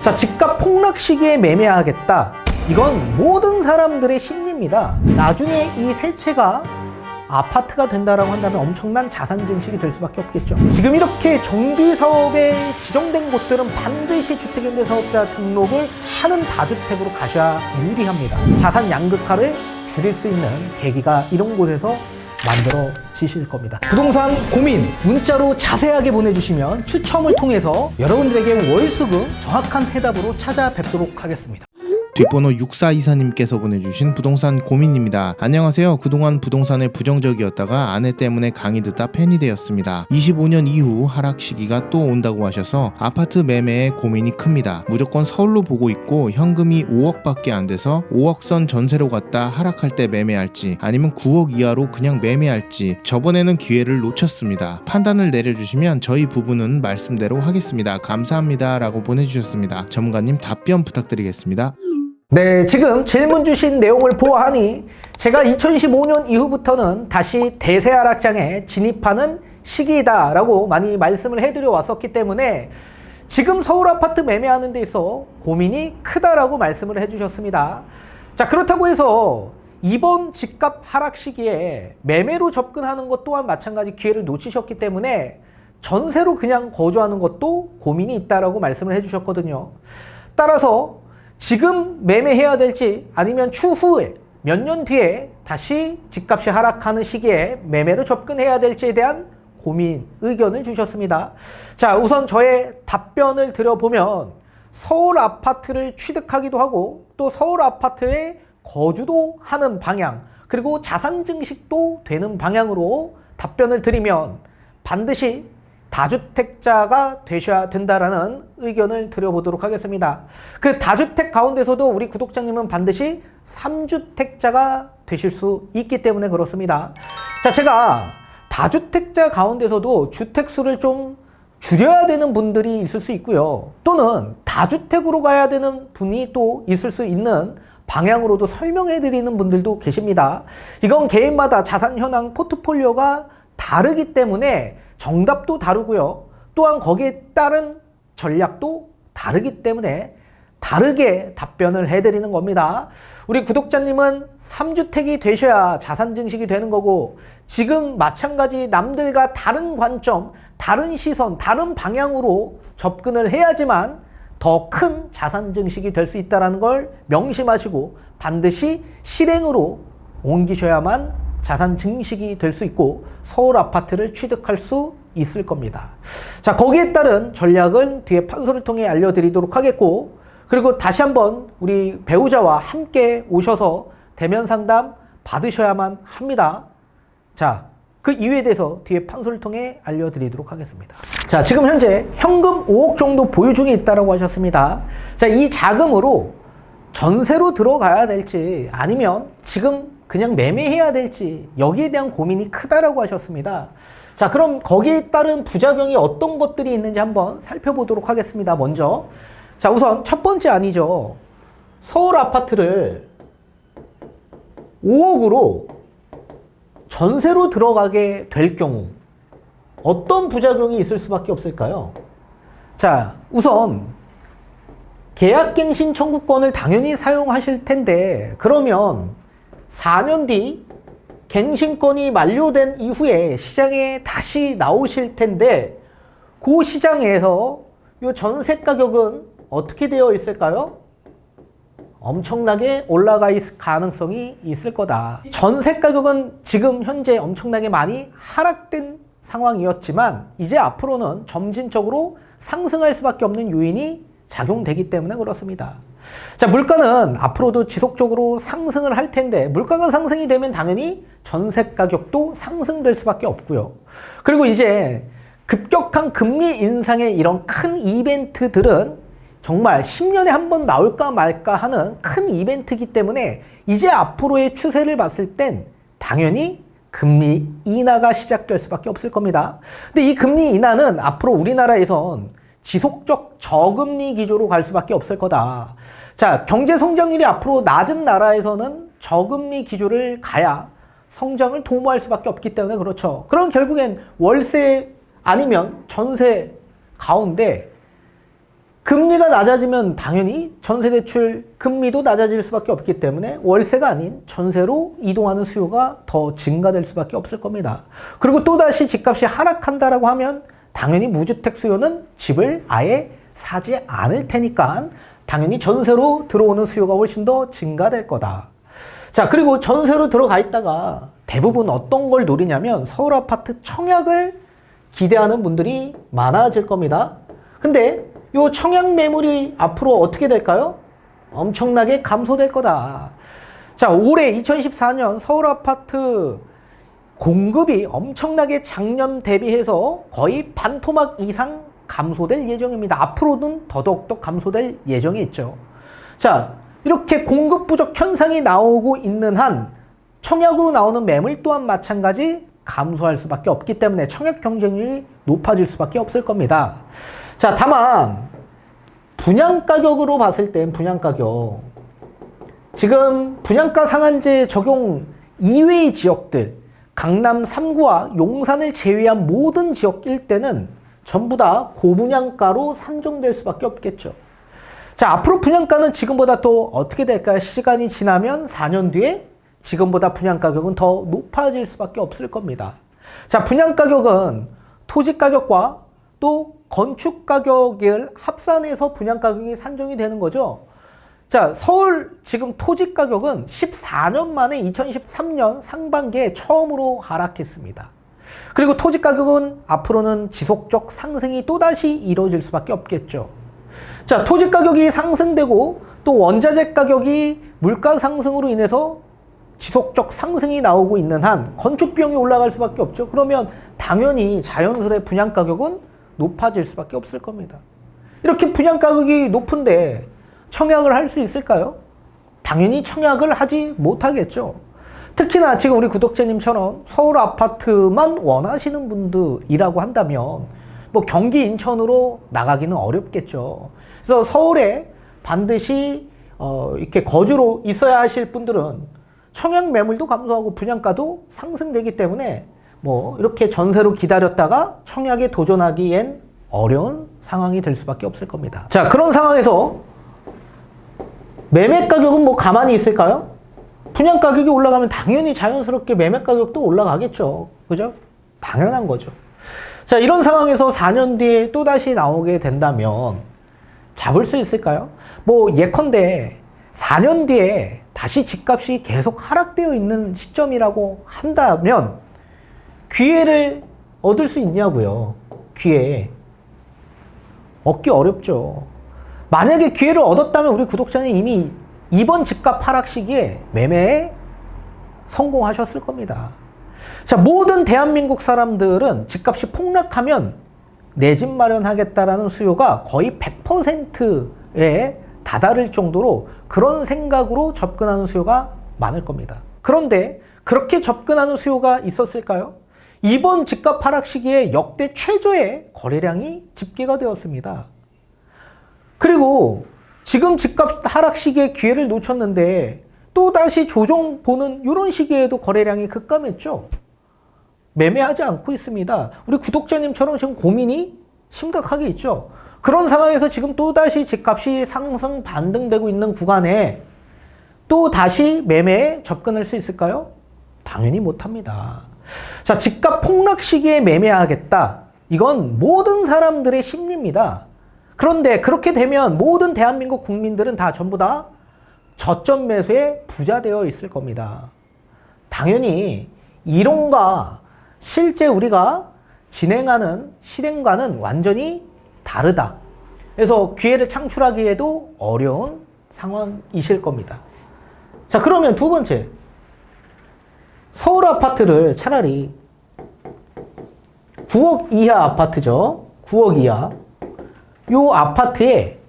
자, 집값 폭락 시기에 매매하겠다. 이건 모든 사람들의 심리입니다. 나중에 이 세 채가 아파트가 된다라고 한다면 엄청난 자산 증식이 될 수밖에 없겠죠. 지금 이렇게 정비 사업에 지정된 곳들은 반드시 주택임대사업자 등록을 하는 다주택으로 가셔야 유리합니다. 자산 양극화를 줄일 수 있는 계기가 이런 곳에서 만들어지실 겁니다. 부동산 고민 문자로 자세하게 보내주시면 추첨을 통해서 여러분들에게 월수금 정확한 해답으로 찾아뵙도록 하겠습니다. 뒷번호 6424님께서 보내주신 부동산 고민입니다. 안녕하세요. 그동안 부동산에 부정적이었다가 아내 때문에 강의 듣다 팬이 되었습니다. 25년 이후 하락 시기가 또 온다고 하셔서 아파트 매매에 고민이 큽니다. 무조건 서울로 보고 있고 현금이 5억밖에 안 돼서 5억선 전세로 갔다 하락할 때 매매할지 아니면 9억 이하로 그냥 매매할지 저번에는 기회를 놓쳤습니다. 판단을 내려주시면 저희 부부는 말씀대로 하겠습니다. 감사합니다. 라고 보내주셨습니다. 전문가님 답변 부탁드리겠습니다. 네, 지금 질문 주신 내용을 보아하니 제가 2015년 이후부터는 다시 대세 하락장에 진입하는 시기이다라고 많이 말씀을 해드려 왔었기 때문에 지금 서울 아파트 매매하는 데 있어 고민이 크다라고 말씀을 해주셨습니다. 자, 그렇다고 해서 이번 집값 하락 시기에 매매로 접근하는 것 또한 마찬가지 기회를 놓치셨기 때문에 전세로 그냥 거주하는 것도 고민이 있다라고 말씀을 해주셨거든요. 따라서 지금 매매해야 될지 아니면 추후에 몇 년 뒤에 다시 집값이 하락하는 시기에 매매로 접근해야 될지에 대한 고민, 의견을 주셨습니다. 자, 우선 저의 답변을 드려보면 서울 아파트를 취득하기도 하고 또 서울 아파트에 거주도 하는 방향 그리고 자산 증식도 되는 방향으로 답변을 드리면 반드시 다주택자가 되셔야 된다라는 의견을 드려보도록 하겠습니다. 그 다주택 가운데서도 우리 구독자님은 반드시 3주택자가 되실 수 있기 때문에 그렇습니다. 자, 제가 다주택자 가운데서도 주택수를 좀 줄여야 되는 분들이 있을 수 있고요. 또는 다주택으로 가야 되는 분이 또 있을 수 있는 방향으로도 설명해 드리는 분들도 계십니다. 이건 개인마다 자산 현황 포트폴리오가 다르기 때문에 정답도 다르고요. 또한 거기에 따른 전략도 다르기 때문에 다르게 답변을 해드리는 겁니다. 우리 구독자님은 3주택이 되셔야 자산 증식이 되는 거고 지금 마찬가지 남들과 다른 관점, 다른 시선, 다른 방향으로 접근을 해야지만 더 큰 자산 증식이 될 수 있다는 걸 명심하시고 반드시 실행으로 옮기셔야만 자산 증식이 될 수 있고 서울 아파트를 취득할 수 있을 겁니다. 자, 거기에 따른 전략은 뒤에 판소를 통해 알려드리도록 하겠고 그리고 다시 한번 우리 배우자와 함께 오셔서 대면 상담 받으셔야만 합니다. 자, 그 이유에 대해서 뒤에 판소를 통해 알려드리도록 하겠습니다. 자, 지금 현재 현금 5억 정도 보유 중에 있다고 하셨습니다. 자, 이 자금으로 전세로 들어가야 될지 아니면 지금 그냥 매매해야 될지 여기에 대한 고민이 크다라고 하셨습니다. 자, 그럼 거기에 따른 부작용이 어떤 것들이 있는지 한번 살펴보도록 하겠습니다. 먼저 자, 우선 첫 번째 아니죠. 서울 아파트를 5억으로 전세로 들어가게 될 경우 어떤 부작용이 있을 수밖에 없을까요? 자, 우선 계약갱신 청구권을 당연히 사용하실 텐데 그러면 4년 뒤 갱신권이 만료된 이후에 시장에 다시 나오실 텐데 그 시장에서 이 전세 가격은 어떻게 되어 있을까요? 엄청나게 올라가 있을 가능성이 있을 거다. 전세 가격은 지금 현재 엄청나게 많이 하락된 상황이었지만 이제 앞으로는 점진적으로 상승할 수밖에 없는 요인이 작용되기 때문에 그렇습니다. 자, 물가는 앞으로도 지속적으로 상승을 할 텐데 물가가 상승이 되면 당연히 전세 가격도 상승될 수밖에 없고요. 그리고 이제 급격한 금리 인상의 이런 큰 이벤트들은 정말 10년에 한 번 나올까 말까 하는 큰 이벤트이기 때문에 이제 앞으로의 추세를 봤을 땐 당연히 금리 인하가 시작될 수밖에 없을 겁니다. 근데 이 금리 인하는 앞으로 우리나라에선 지속적 저금리 기조로 갈 수밖에 없을 거다. 자, 경제 성장률이 앞으로 낮은 나라에서는 저금리 기조를 가야 성장을 도모할 수밖에 없기 때문에 그렇죠. 그럼 결국엔 월세 아니면 전세 가운데 금리가 낮아지면 당연히 전세대출 금리도 낮아질 수밖에 없기 때문에 월세가 아닌 전세로 이동하는 수요가 더 증가될 수밖에 없을 겁니다. 그리고 또다시 집값이 하락한다라고 하면 당연히 무주택 수요는 집을 아예 사지 않을 테니까 당연히 전세로 들어오는 수요가 훨씬 더 증가될 거다. 자, 그리고 전세로 들어가 있다가 대부분 어떤 걸 노리냐면 서울 아파트 청약을 기대하는 분들이 많아질 겁니다. 근데 요 청약 매물이 앞으로 어떻게 될까요? 엄청나게 감소될 거다. 자, 올해 2014년 서울 아파트 공급이 엄청나게 작년 대비해서 거의 반토막 이상 감소될 예정입니다. 앞으로는 더더욱더 감소될 예정이 있죠. 자, 이렇게 공급 부족 현상이 나오고 있는 한 청약으로 나오는 매물 또한 마찬가지 감소할 수밖에 없기 때문에 청약 경쟁률이 높아질 수밖에 없을 겁니다. 자, 다만 분양 가격으로 봤을 땐 분양 가격 지금 분양가 상한제 적용 이외의 지역들 강남 3구와 용산을 제외한 모든 지역 일대는 전부 다 고분양가로 산정될 수밖에 없겠죠. 자, 앞으로 분양가는 지금보다 또 어떻게 될까요? 시간이 지나면 4년 뒤에 지금보다 분양 가격은 더 높아질 수밖에 없을 겁니다. 자, 분양 가격은 토지 가격과 또 건축 가격을 합산해서 분양 가격이 산정이 되는 거죠. 자, 서울 지금 토지 가격은 14년 만에 2023년 상반기에 처음으로 하락했습니다. 그리고 토지 가격은 앞으로는 지속적 상승이 또다시 이루어질 수밖에 없겠죠. 자, 토지 가격이 상승되고 또 원자재 가격이 물가 상승으로 인해서 지속적 상승이 나오고 있는 한 건축 비용이 올라갈 수밖에 없죠. 그러면 당연히 자연스레 분양 가격은 높아질 수밖에 없을 겁니다. 이렇게 분양 가격이 높은데 청약을 할 수 있을까요? 당연히 청약을 하지 못하겠죠. 특히나 지금 우리 구독자님처럼 서울 아파트만 원하시는 분들이라고 한다면 뭐 경기 인천으로 나가기는 어렵겠죠. 그래서 서울에 반드시 이렇게 거주로 있어야 하실 분들은 청약 매물도 감소하고 분양가도 상승되기 때문에 뭐 이렇게 전세로 기다렸다가 청약에 도전하기엔 어려운 상황이 될 수밖에 없을 겁니다. 자, 그런 상황에서 매매 가격은 뭐 가만히 있을까요? 분양 가격이 올라가면 당연히 자연스럽게 매매 가격도 올라가겠죠. 그죠? 당연한 거죠. 자, 이런 상황에서 4년 뒤에 또다시 나오게 된다면 잡을 수 있을까요? 뭐 예컨대 4년 뒤에 다시 집값이 계속 하락되어 있는 시점이라고 한다면 기회를 얻을 수 있냐고요. 기회. 얻기 어렵죠. 만약에 기회를 얻었다면 우리 구독자는 이미 이번 집값 하락 시기에 매매에 성공하셨을 겁니다. 자, 모든 대한민국 사람들은 집값이 폭락하면 내 집 마련하겠다라는 수요가 거의 100%에 다다를 정도로 그런 생각으로 접근하는 수요가 많을 겁니다. 그런데 그렇게 접근하는 수요가 있었을까요? 이번 집값 하락 시기에 역대 최저의 거래량이 집계가 되었습니다. 그리고 지금 집값 하락 시기에 기회를 놓쳤는데 또다시 조정 보는 이런 시기에도 거래량이 급감했죠. 매매하지 않고 있습니다. 우리 구독자님처럼 지금 고민이 심각하게 있죠. 그런 상황에서 지금 또다시 집값이 상승 반등되고 있는 구간에 또 다시 매매에 접근할 수 있을까요? 당연히 못합니다. 자, 집값 폭락 시기에 매매하겠다. 이건 모든 사람들의 심리입니다. 그런데 그렇게 되면 모든 대한민국 국민들은 다 전부 다 저점 매수에 부자 되어 있을 겁니다. 당연히 이론과 실제 우리가 진행하는 실행과는 완전히 다르다. 그래서 기회를 창출하기에도 어려운 상황이실 겁니다. 자, 그러면 두 번째. 서울 아파트를 차라리 9억 이하 아파트죠. 9억 이하. 요 아파트에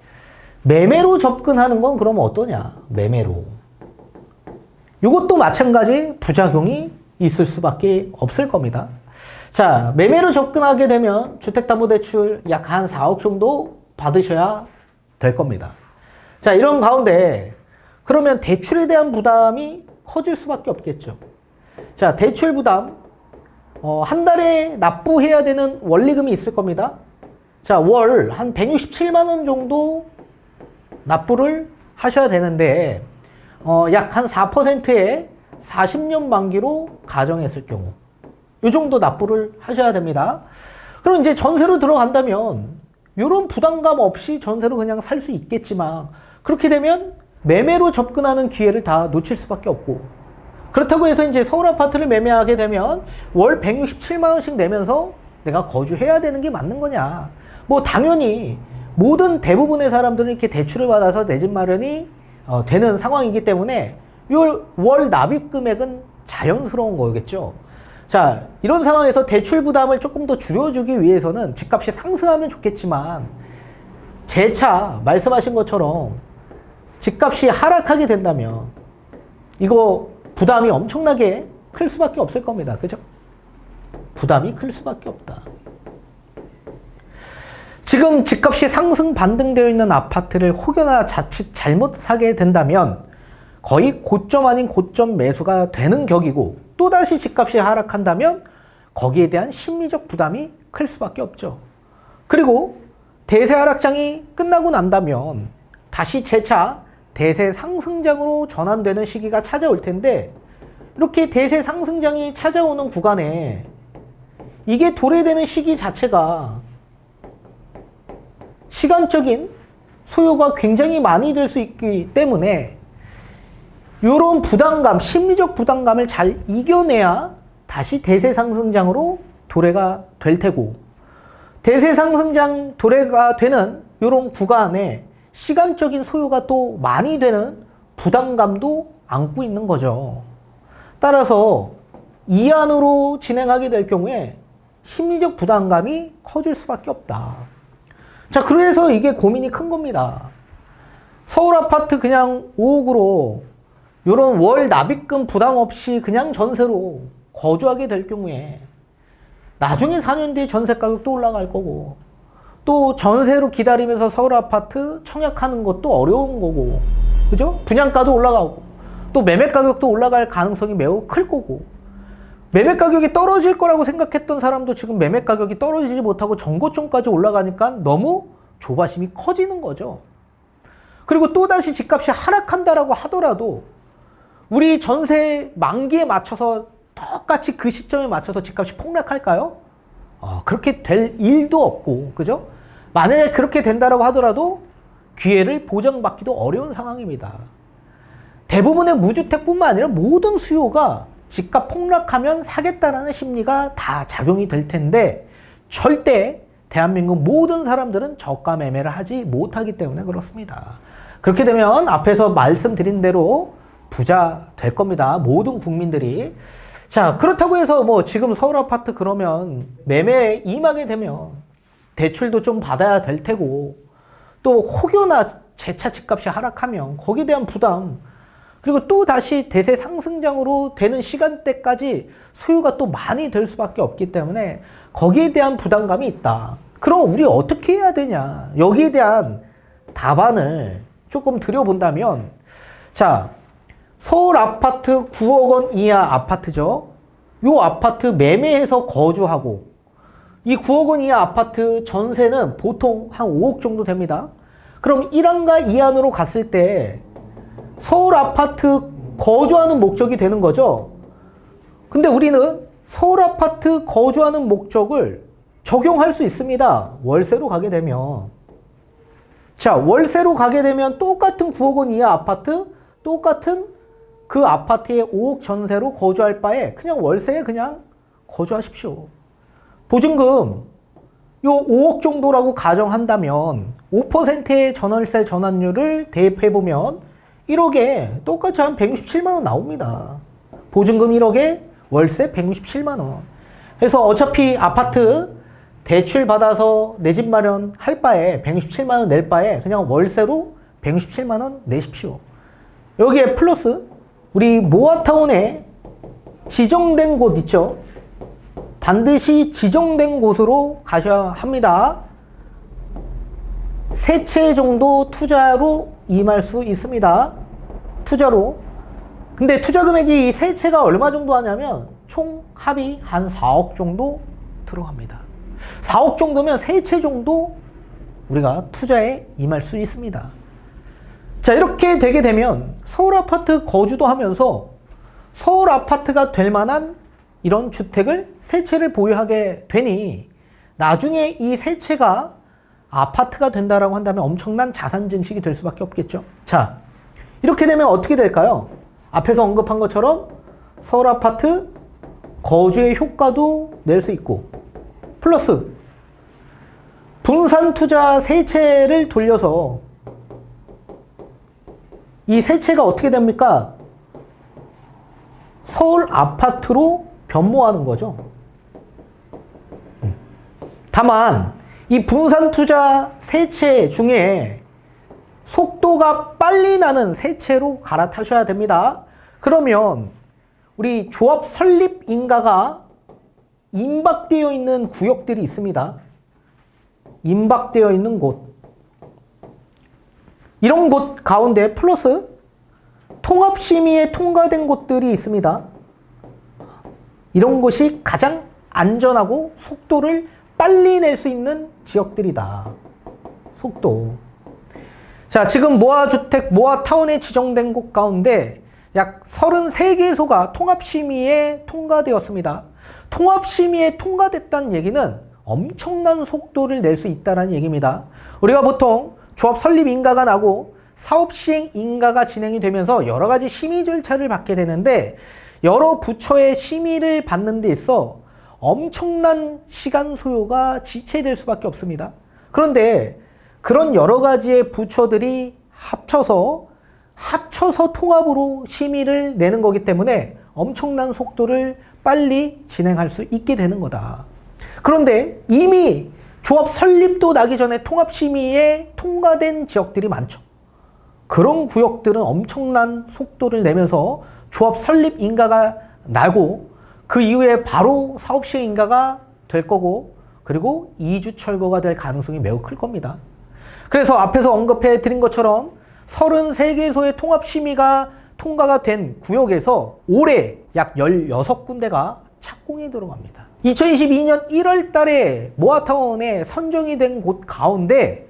매매로 접근하는 건 그러면 어떠냐? 매매로. 요것도 마찬가지 부작용이 있을 수밖에 없을 겁니다. 자, 매매로 접근하게 되면 주택담보대출 약 한 4억 정도 받으셔야 될 겁니다. 자, 이런 가운데 그러면 대출에 대한 부담이 커질 수밖에 없겠죠. 자, 대출 부담 한 달에 납부해야 되는 원리금이 있을 겁니다. 자, 월 한 167만 원 정도 납부를 하셔야 되는데 약 한 4%의 40년 만기로 가정했을 경우 이 정도 납부를 하셔야 됩니다. 그럼 이제 전세로 들어간다면 이런 부담감 없이 전세로 그냥 살 수 있겠지만 그렇게 되면 매매로 접근하는 기회를 다 놓칠 수밖에 없고 그렇다고 해서 이제 서울 아파트를 매매하게 되면 월 167만 원씩 내면서 내가 거주해야 되는 게 맞는 거냐. 뭐 당연히 모든 대부분의 사람들은 이렇게 대출을 받아서 내 집 마련이 되는 상황이기 때문에 이 월 납입 금액은 자연스러운 거겠죠. 자, 이런 상황에서 대출 부담을 조금 더 줄여주기 위해서는 집값이 상승하면 좋겠지만 재차 말씀하신 것처럼 집값이 하락하게 된다면 이거 부담이 엄청나게 클 수밖에 없을 겁니다. 그죠? 부담이 클 수밖에 없다. 지금 집값이 상승 반등되어 있는 아파트를 혹여나 자칫 잘못 사게 된다면 거의 고점 아닌 고점 매수가 되는 격이고 또다시 집값이 하락한다면 거기에 대한 심리적 부담이 클 수밖에 없죠. 그리고 대세 하락장이 끝나고 난다면 다시 재차 대세 상승장으로 전환되는 시기가 찾아올 텐데 이렇게 대세 상승장이 찾아오는 구간에 이게 도래되는 시기 자체가 시간적인 소요가 굉장히 많이 될 수 있기 때문에 이런 부담감, 심리적 부담감을 잘 이겨내야 다시 대세 상승장으로 도래가 될 테고 대세 상승장 도래가 되는 이런 구간에 시간적인 소요가 또 많이 되는 부담감도 안고 있는 거죠. 따라서 이 안으로 진행하게 될 경우에 심리적 부담감이 커질 수밖에 없다. 자, 그래서 이게 고민이 큰 겁니다. 서울 아파트 그냥 5억으로 이런 월 납입금 부담 없이 그냥 전세로 거주하게 될 경우에 나중에 4년 뒤에 전세 가격도 올라갈 거고 또 전세로 기다리면서 서울 아파트 청약하는 것도 어려운 거고 그죠? 분양가도 올라가고 또 매매 가격도 올라갈 가능성이 매우 클 거고 매매 가격이 떨어질 거라고 생각했던 사람도 지금 매매 가격이 떨어지지 못하고 정고점까지 올라가니까 너무 조바심이 커지는 거죠. 그리고 또다시 집값이 하락한다라고 하더라도 우리 전세 만기에 맞춰서 똑같이 그 시점에 맞춰서 집값이 폭락할까요? 그렇게 될 일도 없고, 그죠? 만약에 그렇게 된다라고 하더라도 기회를 보장받기도 어려운 상황입니다. 대부분의 무주택뿐만 아니라 모든 수요가 집값 폭락하면 사겠다라는 심리가 다 작용이 될 텐데 절대 대한민국 모든 사람들은 저가 매매를 하지 못하기 때문에 그렇습니다. 그렇게 되면 앞에서 말씀드린 대로 부자 될 겁니다. 모든 국민들이. 자, 그렇다고 해서 뭐 지금 서울 아파트 그러면 매매에 임하게 되면 대출도 좀 받아야 될 테고 또 혹여나 재차 집값이 하락하면 거기에 대한 부담 그리고 또 다시 대세 상승장으로 되는 시간대까지 소요가 또 많이 될 수밖에 없기 때문에 거기에 대한 부담감이 있다. 그럼 우리 어떻게 해야 되냐? 여기에 대한 답안을 조금 드려본다면 자, 서울 아파트 9억 원 이하 아파트죠. 요 아파트 매매해서 거주하고 이 9억 원 이하 아파트 전세는 보통 한 5억 정도 됩니다. 그럼 1안과 2안으로 갔을 때 서울 아파트 거주하는 목적이 되는 거죠. 근데 우리는 서울 아파트 거주하는 목적을 적용할 수 있습니다. 월세로 가게 되면. 자, 월세로 가게 되면 똑같은 9억 원 이하 아파트, 똑같은 그 아파트에 5억 전세로 거주할 바에 그냥 월세에 그냥 거주하십시오. 보증금 요 5억 정도라고 가정한다면 5%의 전월세 전환율을 대입해보면 1억에 똑같이 한 167만 원 나옵니다. 보증금 1억에 월세 167만 원. 그래서 어차피 아파트 대출 받아서 내 집 마련 할 바에 167만 원 낼 바에 그냥 월세로 167만 원 내십시오. 여기에 플러스 우리 모아타운에 지정된 곳 있죠? 반드시 지정된 곳으로 가셔야 합니다. 3채 정도 투자로 임할 수 있습니다. 투자로. 근데 투자 금액이 이 3채가 얼마 정도 하냐면 총 합이 한 4억 정도 들어갑니다. 4억 정도면 세 채 정도 우리가 투자에 임할 수 있습니다. 자, 이렇게 되게 되면 서울 아파트 거주도 하면서 서울 아파트가 될 만한 이런 주택을 세 채를 보유하게 되니 나중에 이 세 채가 아파트가 된다라고 한다면 엄청난 자산 증식이 될 수밖에 없겠죠. 자, 이렇게 되면 어떻게 될까요? 앞에서 언급한 것처럼 서울 아파트 거주의 효과도 낼 수 있고 플러스 분산 투자 세 채를 돌려서 이 세 채가 어떻게 됩니까? 서울 아파트로 변모하는 거죠. 다만 이 분산 투자 세 채 중에 속도가 빨리 나는 세 채로 갈아타셔야 됩니다. 그러면 우리 조합 설립 인가가 임박되어 있는 구역들이 있습니다. 임박되어 있는 곳. 이런 곳 가운데 플러스 통합심의에 통과된 곳들이 있습니다. 이런 곳이 가장 안전하고 속도를 빨리 낼 수 있는 지역들이다. 속도. 자, 지금 모아주택, 모아타운에 지정된 곳 가운데 약 33개소가 통합심의에 통과되었습니다. 통합심의에 통과됐다는 얘기는 엄청난 속도를 낼 수 있다는 얘기입니다. 우리가 보통 조합 설립 인가가 나고 사업 시행 인가가 진행이 되면서 여러 가지 심의 절차를 받게 되는데 여러 부처의 심의를 받는 데 있어 엄청난 시간 소요가 지체될 수밖에 없습니다. 그런데 그런 여러 가지의 부처들이 합쳐서 통합으로 심의를 내는 거기 때문에 엄청난 속도를 빨리 진행할 수 있게 되는 거다. 그런데 이미 조합 설립도 나기 전에 통합심의에 통과된 지역들이 많죠. 그런 구역들은 엄청난 속도를 내면서 조합 설립 인가가 나고 그 이후에 바로 사업 시행 인가가 될 거고 그리고 이주 철거가 될 가능성이 매우 클 겁니다. 그래서 앞에서 언급해 드린 것처럼 33개소의 통합심의가 통과가 된 구역에서 올해 약 16군데가 착공이 들어갑니다. 2022년 1월 달에 모아타운에 선정이 된 곳 가운데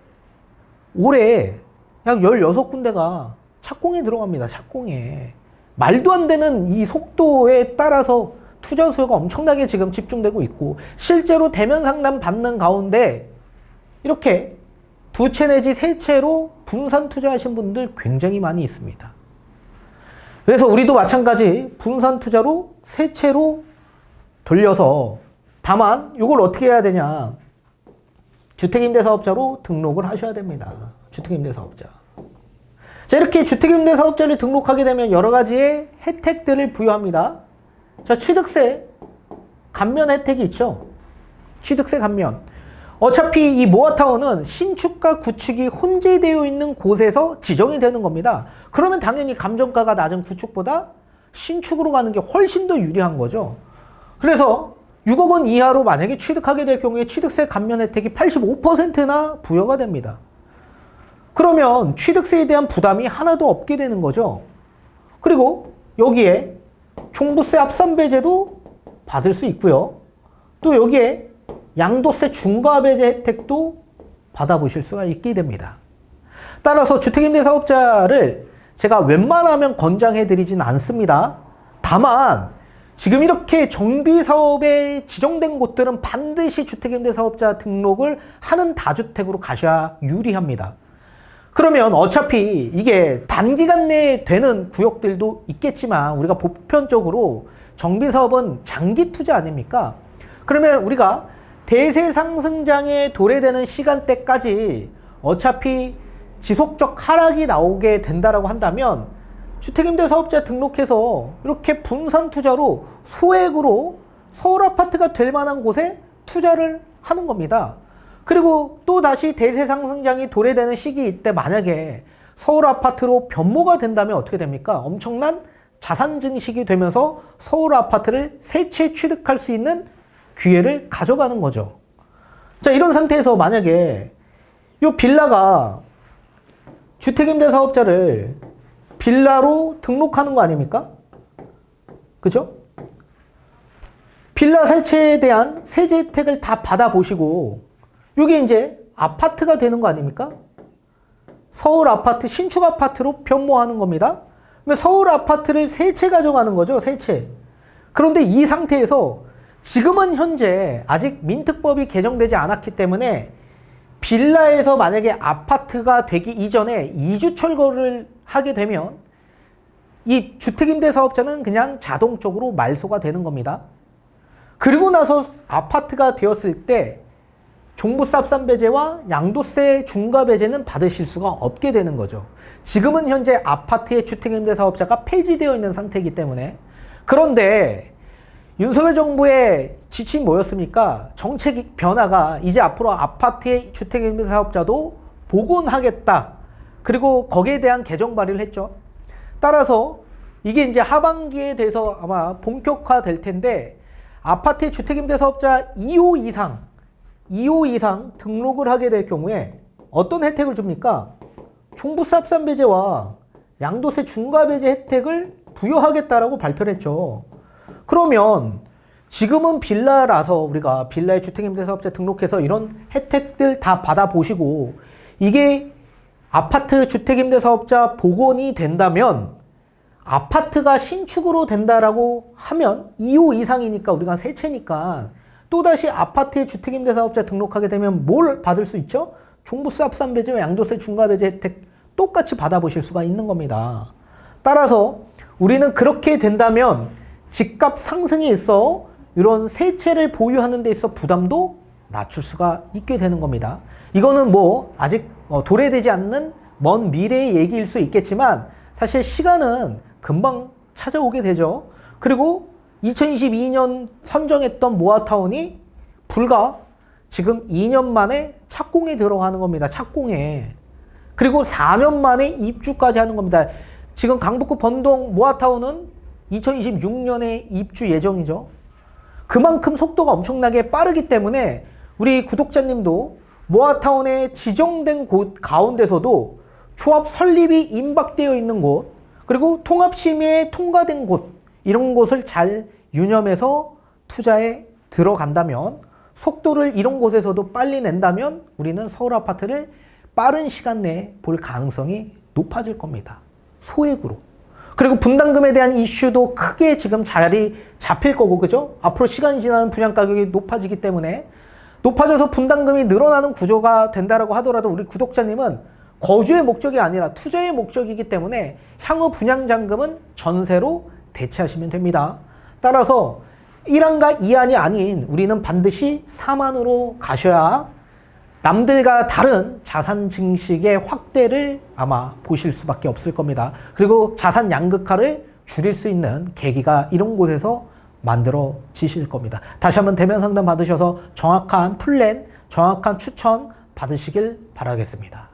올해 약 16군데가 착공에 들어갑니다. 착공에. 말도 안 되는 이 속도에 따라서 투자 수요가 엄청나게 지금 집중되고 있고 실제로 대면 상담 받는 가운데 이렇게 두 채 내지 세 채로 분산 투자하신 분들 굉장히 많이 있습니다. 그래서 우리도 마찬가지 분산 투자로 세 채로 돌려서 다만 이걸 어떻게 해야 되냐. 주택임대사업자로 등록을 하셔야 됩니다. 주택임대사업자. 자, 이렇게 주택임대사업자를 등록하게 되면 여러 가지의 혜택들을 부여합니다. 자, 취득세 감면 혜택이 있죠. 취득세 감면. 어차피 이 모아타운은 신축과 구축이 혼재되어 있는 곳에서 지정이 되는 겁니다. 그러면 당연히 감정가가 낮은 구축보다 신축으로 가는 게 훨씬 더 유리한 거죠. 그래서 6억 원 이하로 만약에 취득하게 될 경우에 취득세 감면 혜택이 85%나 부여가 됩니다. 그러면 취득세에 대한 부담이 하나도 없게 되는 거죠. 그리고 여기에 종부세 합산배제도 받을 수 있고요. 또 여기에 양도세 중과배제 혜택도 받아보실 수가 있게 됩니다. 따라서 주택임대사업자를 제가 웬만하면 권장해드리진 않습니다. 다만 지금 이렇게 정비사업에 지정된 곳들은 반드시 주택임대사업자 등록을 하는 다주택으로 가셔야 유리합니다. 그러면 어차피 이게 단기간 내에 되는 구역들도 있겠지만 우리가 보편적으로 정비사업은 장기 투자 아닙니까? 그러면 우리가 대세 상승장에 도래되는 시간대까지 어차피 지속적 하락이 나오게 된다라고 한다면 주택임대사업자 등록해서 이렇게 분산 투자로 소액으로 서울 아파트가 될 만한 곳에 투자를 하는 겁니다. 그리고 또 다시 대세 상승장이 도래되는 시기 이때 만약에 서울 아파트로 변모가 된다면 어떻게 됩니까? 엄청난 자산 증식이 되면서 서울 아파트를 세 채 취득할 수 있는 기회를 가져가는 거죠. 자, 이런 상태에서 만약에 이 빌라가 주택임대사업자를 빌라로 등록하는 거 아닙니까? 그죠? 빌라 설치에 대한 세제 혜택을 다 받아보시고 이게 이제 아파트가 되는 거 아닙니까? 서울 아파트, 신축 아파트로 변모하는 겁니다. 서울 아파트를 세 채 가져가는 거죠. 세 채. 그런데 이 상태에서 지금은 현재 아직 민특법이 개정되지 않았기 때문에 빌라에서 만약에 아파트가 되기 이전에 이주 철거를 하게 되면 이 주택임대사업자는 그냥 자동적으로 말소가 되는 겁니다. 그리고 나서 아파트가 되었을 때 종부세 양도세 중과배제는 받으실 수가 없게 되는 거죠. 지금은 현재 아파트의 주택임대사업자가 폐지되어 있는 상태이기 때문에. 그런데 윤석열 정부의 지침이 뭐였습니까? 정책 변화가 이제 앞으로 아파트의 주택임대사업자도 복원하겠다. 그리고 거기에 대한 개정 발의를 했죠. 따라서 이게 이제 하반기에 대해서 아마 본격화될 텐데 아파트의 주택임대사업자 2호 이상 등록을 하게 될 경우에 어떤 혜택을 줍니까? 종부세 합산배제와 양도세 중과배제 혜택을 부여하겠다라고 발표를 했죠. 그러면 지금은 빌라라서 우리가 빌라의 주택임대사업자 등록해서 이런 혜택들 다 받아보시고 이게 아파트 주택임대사업자 복원이 된다면 아파트가 신축으로 된다라고 하면 2호 이상이니까 우리가 세 채니까 또다시 아파트의 주택임대사업자 등록하게 되면 뭘 받을 수 있죠? 종부세 합산배제와 양도세 중과배제 혜택 똑같이 받아보실 수가 있는 겁니다. 따라서 우리는 그렇게 된다면 집값 상승이 있어 이런 세 채를 보유하는 데 있어 부담도 낮출 수가 있게 되는 겁니다. 이거는 뭐 아직 도래되지 않는 먼 미래의 얘기일 수 있겠지만 사실 시간은 금방 찾아오게 되죠. 그리고 2022년 선정했던 모아타운이 불과 지금 2년 만에 착공에 들어가는 겁니다. 착공에. 그리고 4년 만에 입주까지 하는 겁니다. 지금 강북구 번동 모아타운은 2026년에 입주 예정이죠. 그만큼 속도가 엄청나게 빠르기 때문에 우리 구독자님도 모아타운에 지정된 곳 가운데서도 조합 설립이 임박되어 있는 곳, 그리고 통합심의에 통과된 곳, 이런 곳을 잘 유념해서 투자에 들어간다면 속도를 이런 곳에서도 빨리 낸다면 우리는 서울 아파트를 빠른 시간 내에 볼 가능성이 높아질 겁니다. 소액으로. 그리고 분담금에 대한 이슈도 크게 지금 자리 잡힐 거고, 그죠? 앞으로 시간이 지나면 분양 가격이 높아지기 때문에 높아져서 분담금이 늘어나는 구조가 된다라고 하더라도 우리 구독자님은 거주의 목적이 아니라 투자의 목적이기 때문에 향후 분양잔금은 전세로 대체하시면 됩니다. 따라서 1안과 2안이 아닌 우리는 반드시 3안으로 가셔야 남들과 다른 자산 증식의 확대를 아마 보실 수밖에 없을 겁니다. 그리고 자산 양극화를 줄일 수 있는 계기가 이런 곳에서 만들어지실 겁니다. 다시 한번 대면 상담 받으셔서 정확한 플랜, 정확한 추천 받으시길 바라겠습니다.